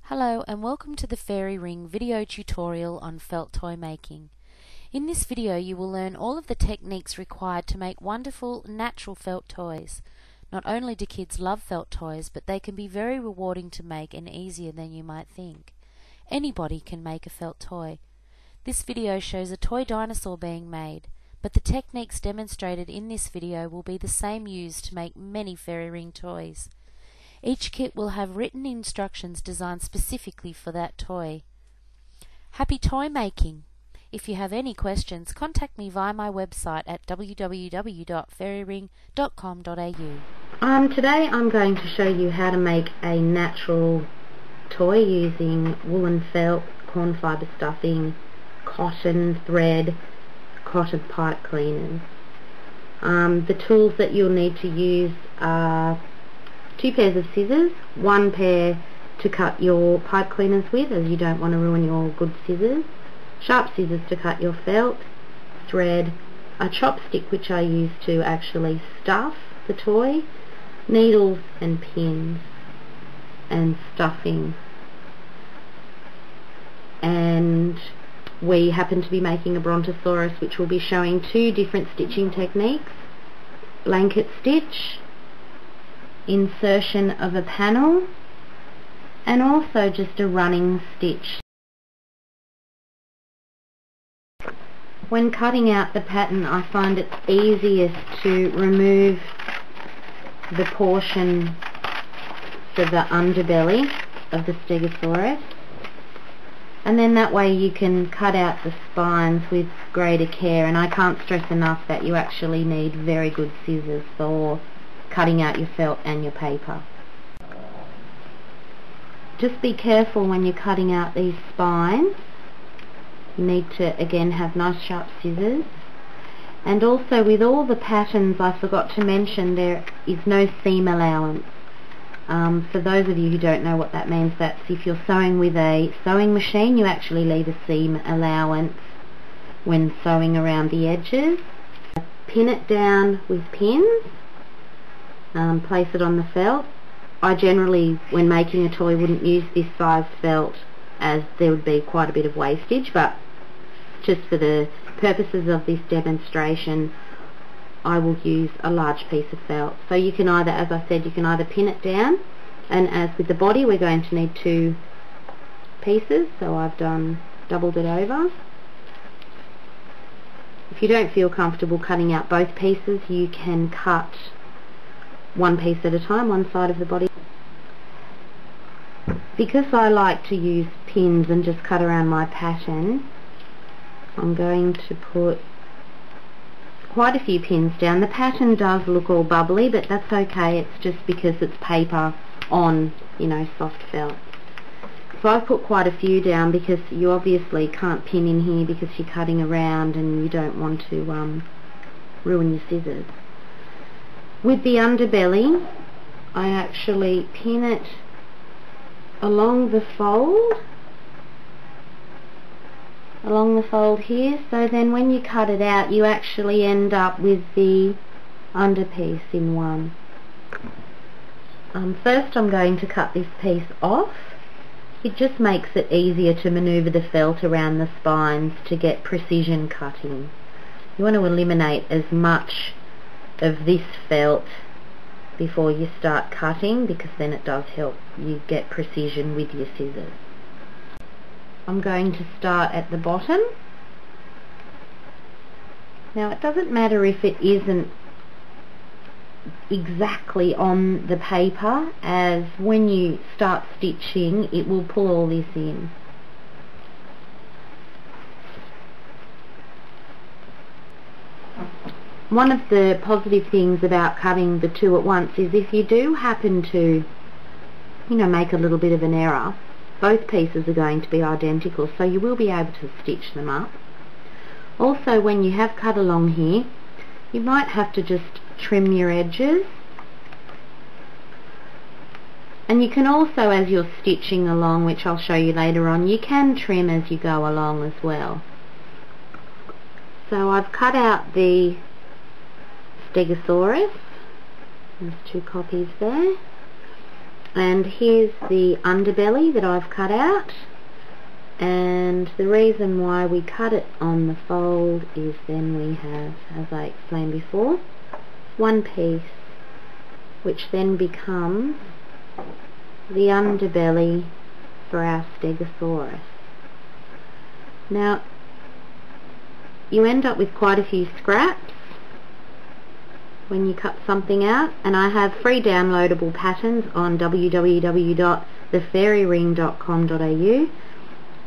Hello and welcome to the Fairy Ring video tutorial on felt toy making. In this video you will learn all of the techniques required to make wonderful natural felt toys. Not only do kids love felt toys, but they can be very rewarding to make and easier than you might think. Anybody can make a felt toy. This video shows a toy dinosaur being made, but the techniques demonstrated in this video will be the same used to make many fairy ring toys. Each kit will have written instructions designed specifically for that toy. Happy toy making! If you have any questions, contact me via my website at www.fairyring.com.au. Today I'm going to show you how to make a natural toy using woolen felt, corn fibre stuffing, cotton thread, cotton pipe cleaners. The tools that you'll need to use are 2 pairs of scissors, 1 pair to cut your pipe cleaners with, as you don't want to ruin your good scissors, sharp scissors to cut your felt, thread, a chopstick which I use to actually stuff the toy, needles and pins, and stuffing. And we happen to be making a brontosaurus, which will be showing 2 different stitching techniques: blanket stitch, insertion of a panel, and also just a running stitch. When cutting out the pattern, I find it's easiest to remove the portion for the underbelly of the Stegosaurus, and then that way you can cut out the spines with greater care. And I can't stress enough that you actually need very good scissors for cutting out your felt and your paper. Just be careful when you're cutting out these spines. You need to again have nice sharp scissors. And also with all the patterns, I forgot to mention there is no seam allowance. For those of you who don't know what that means, that's if you're sewing with a sewing machine, you actually leave a seam allowance when sewing around the edges. Pin it down with pins. Place it on the felt. I generally, when making a toy, wouldn't use this size felt, as there would be quite a bit of wastage, but just for the purposes of this demonstration I will use a large piece of felt. So you can either, as I said, you can either pin it down, and as with the body we're going to need 2 pieces, so I've doubled it over. If you don't feel comfortable cutting out both pieces, you can cut 1 piece at a time, one side of the body. Because I like to use pins and just cut around my pattern, I'm going to put quite a few pins down. The pattern does look all bubbly, but that's okay. It's just because it's paper on, soft felt. So I've put quite a few down because you obviously can't pin in here because you're cutting around and you don't want to ruin your scissors. With the underbelly, I actually pin it along the fold here, so then when you cut it out you actually end up with the underpiece in one. First I'm going to cut this piece off. It just makes it easier to maneuver the felt around the spines to get precision cutting. You want to eliminate as much of this felt before you start cutting, because then it does help you get precision with your scissors. I'm going to start at the bottom. Now it doesn't matter if it isn't exactly on the paper, as when you start stitching it will pull all this in. One of the positive things about cutting the 2 at once is if you do happen to make a little bit of an error, both pieces are going to be identical, so you will be able to stitch them up. Also, when you have cut along here, you might have to just trim your edges, and you can also, as you're stitching along, which I'll show you later on, you can trim as you go along as well. So I've cut out the Stegosaurus. There's 2 copies there. And here's the underbelly that I've cut out, and the reason why we cut it on the fold is then we have, as I explained before, one piece which then becomes the underbelly for our Stegosaurus. Now you end up with quite a few scraps when you cut something out, and I have free downloadable patterns on www.thefairyring.com.au,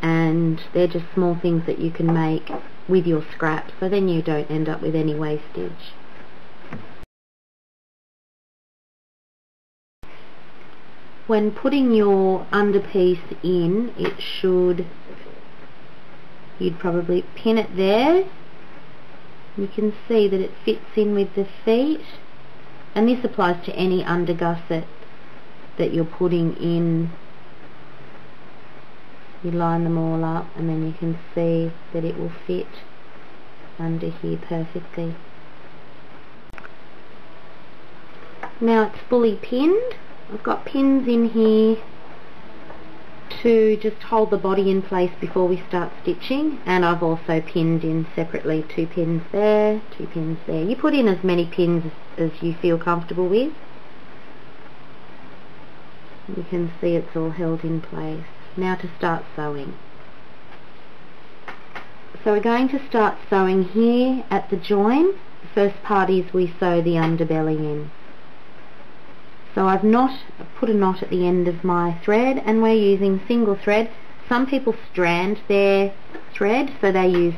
and they're just small things that you can make with your scraps, so then you don't end up with any wastage. When putting your underpiece in, you'd probably pin it there. You can see that it fits in with the feet, and this applies to any undergusset that you're putting in. You line them all up and then you can see that it will fit under here perfectly. Now it's fully pinned. I've got pins in here to just hold the body in place before we start stitching, and I've also pinned in separately 2 pins there, 2 pins there. You put in as many pins as you feel comfortable with. You can see it's all held in place. Now to start sewing. So we're going to start sewing here at the join. The first part is we sew the underbelly in. So I've put a knot at the end of my thread, and we're using single thread. Some people strand their thread, so this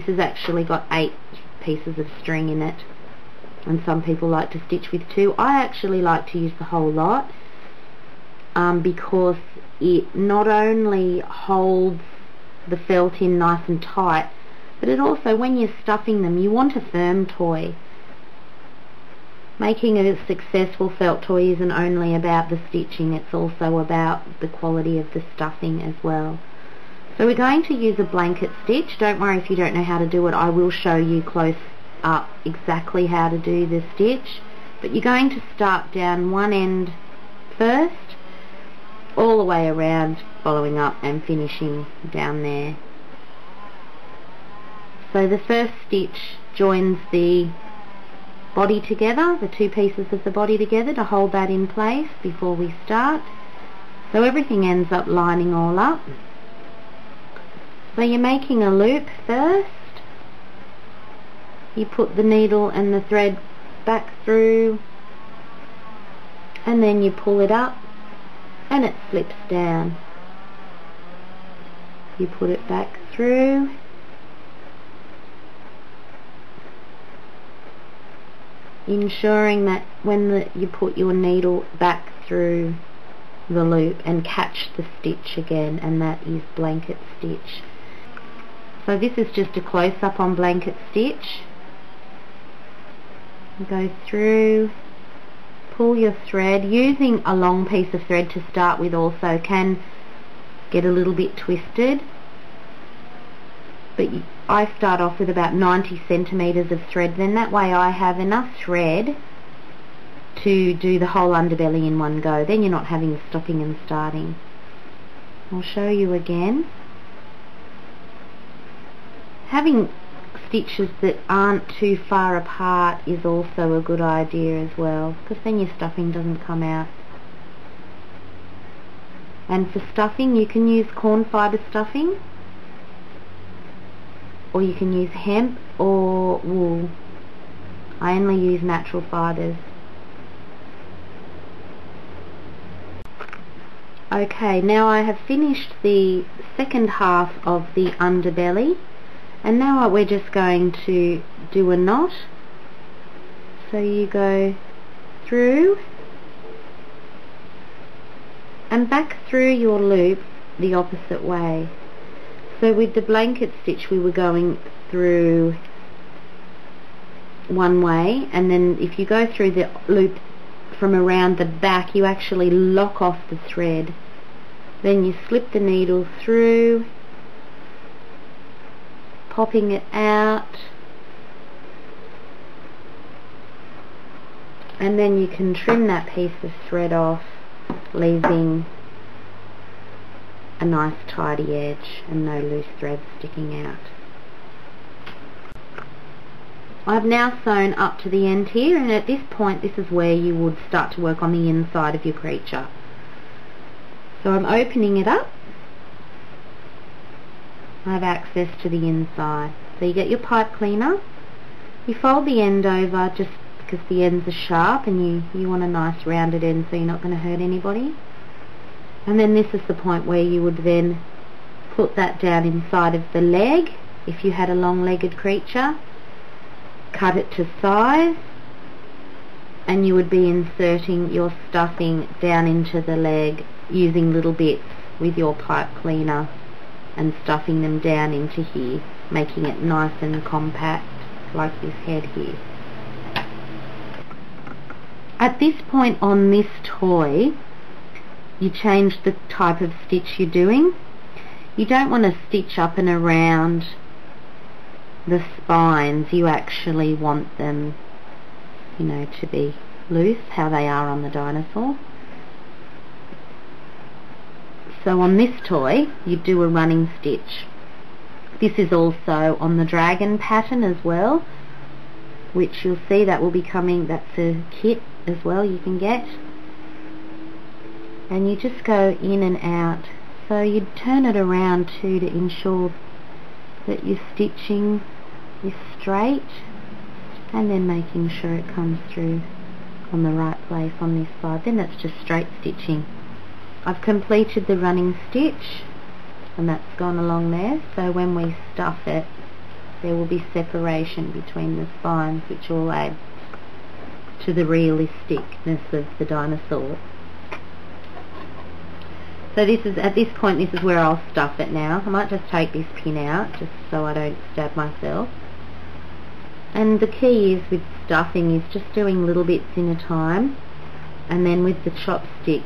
has actually got 8 pieces of string in it, and some people like to stitch with 2. I actually like to use the whole lot because it not only holds the felt in nice and tight, but it also, when you're stuffing them, you want a firm toy. Making a successful felt toy isn't only about the stitching, it's also about the quality of the stuffing as well. So we're going to use a blanket stitch. Don't worry if you don't know how to do it, I will show you close up exactly how to do the stitch. But you're going to start down one end first, all the way around, following up and finishing down there. So the first stitch joins the body together, the 2 pieces of the body together, to hold that in place before we start. So everything ends up lining all up. So you're making a loop first. You put the needle and the thread back through, and then you pull it up and it slips down. You put it back through, ensuring that when you put your needle back through the loop and catch the stitch again, and that is blanket stitch. So this is just a close-up on blanket stitch. Go through, pull your thread. Using a long piece of thread to start with also can get a little bit twisted, but I start off with about 90 centimeters of thread, then that way I have enough thread to do the whole underbelly in one go. Then you're not having stopping and starting. I'll show you again. Having stitches that aren't too far apart is also a good idea as well, because then your stuffing doesn't come out. And for stuffing you can use corn fibre stuffing, or you can use hemp or wool. I only use natural fibres. Okay, now I have finished the second half of the underbelly, and now we're just going to do a knot. So you go through and back through your loop the opposite way. So with the blanket stitch we were going through one way, and then if you go through the loop from around the back you actually lock off the thread. Then you slip the needle through, popping it out, and then you can trim that piece of thread off leaving a nice tidy edge and no loose threads sticking out. I've now sewn up to the end here, and at this point this is where you would start to work on the inside of your creature. So I'm opening it up. I have access to the inside. So you get your pipe cleaner, you fold the end over just because the ends are sharp and you want a nice rounded end so you're not going to hurt anybody. And then this is the point where you would then put that down inside of the leg if you had a long-legged creature. Cut it to size, and you would be inserting your stuffing down into the leg using little bits with your pipe cleaner and stuffing them down into here, making it nice and compact like this head here. At this point on this toy, you change the type of stitch you're doing. You don't want to stitch up and around the spines. You actually want them, you know, to be loose, how they are on the dinosaur. So on this toy you do a running stitch. This is also on the dragon pattern as well, which you'll see that will be coming. That's a kit as well you can get, and you just go in and out. So you turn it around too to ensure that your stitching is straight, and then making sure it comes through on the right place on this side. Then it's just straight stitching. I've completed the running stitch and that's gone along there, so when we stuff it there will be separation between the spines, which will add to the realisticness of the dinosaur. So this is, at this point, this is where I'll stuff it now. I might just take this pin out just so I don't stab myself. And the key is with stuffing is just doing little bits in a time, and then with the chopstick,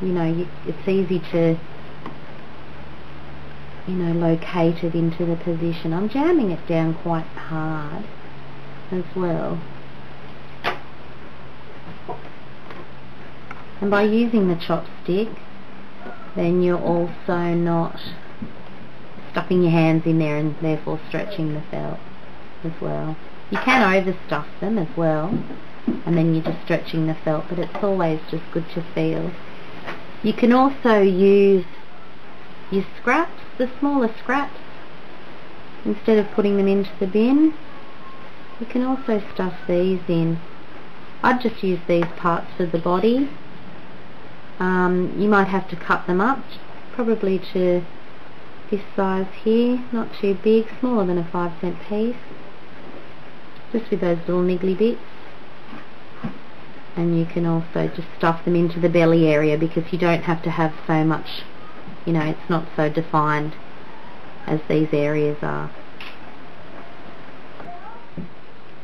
you know, it's easy to, you know, locate it into the position. I'm jamming it down quite hard as well. And by using the chopstick, then you're also not stuffing your hands in there and therefore stretching the felt as well. You can overstuff them as well, and then you're just stretching the felt, but it's always just good to feel. You can also use your scraps, the smaller scraps, instead of putting them into the bin. You can also stuff these in. I'd just use these parts for the body. You might have to cut them up, probably to this size here, not too big, smaller than a 5-cent piece, just with those little niggly bits. And you can also just stuff them into the belly area, because you don't have to have so much, you know, it's not so defined as these areas are.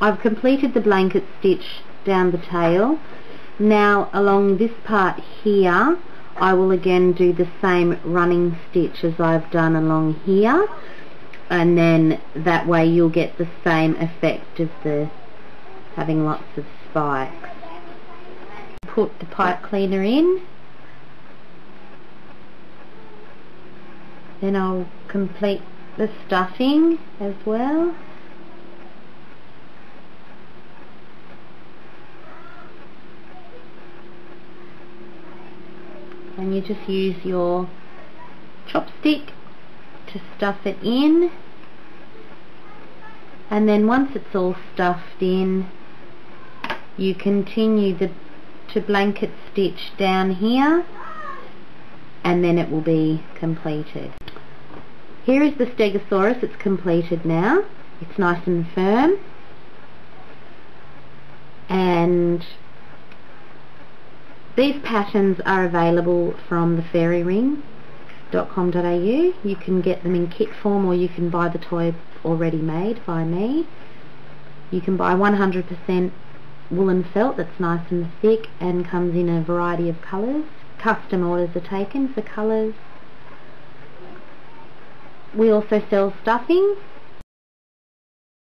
I've completed the blanket stitch down the tail. Now along this part here I will again do the same running stitch as I've done along here, and then that way you'll get the same effect of the having lots of spikes. Put the pipe cleaner in, then I'll complete the stuffing as well. And you just use your chopstick to stuff it in, and then once it's all stuffed in, you continue to blanket stitch down here, and then it will be completed. Here is the Stegosaurus. It's completed now. It's nice and firm, and these patterns are available from the fairyring.com.au. You can get them in kit form, or you can buy the toy already made by me. You can buy 100% woolen felt that's nice and thick and comes in a variety of colours. Custom orders are taken for colours. We also sell stuffing.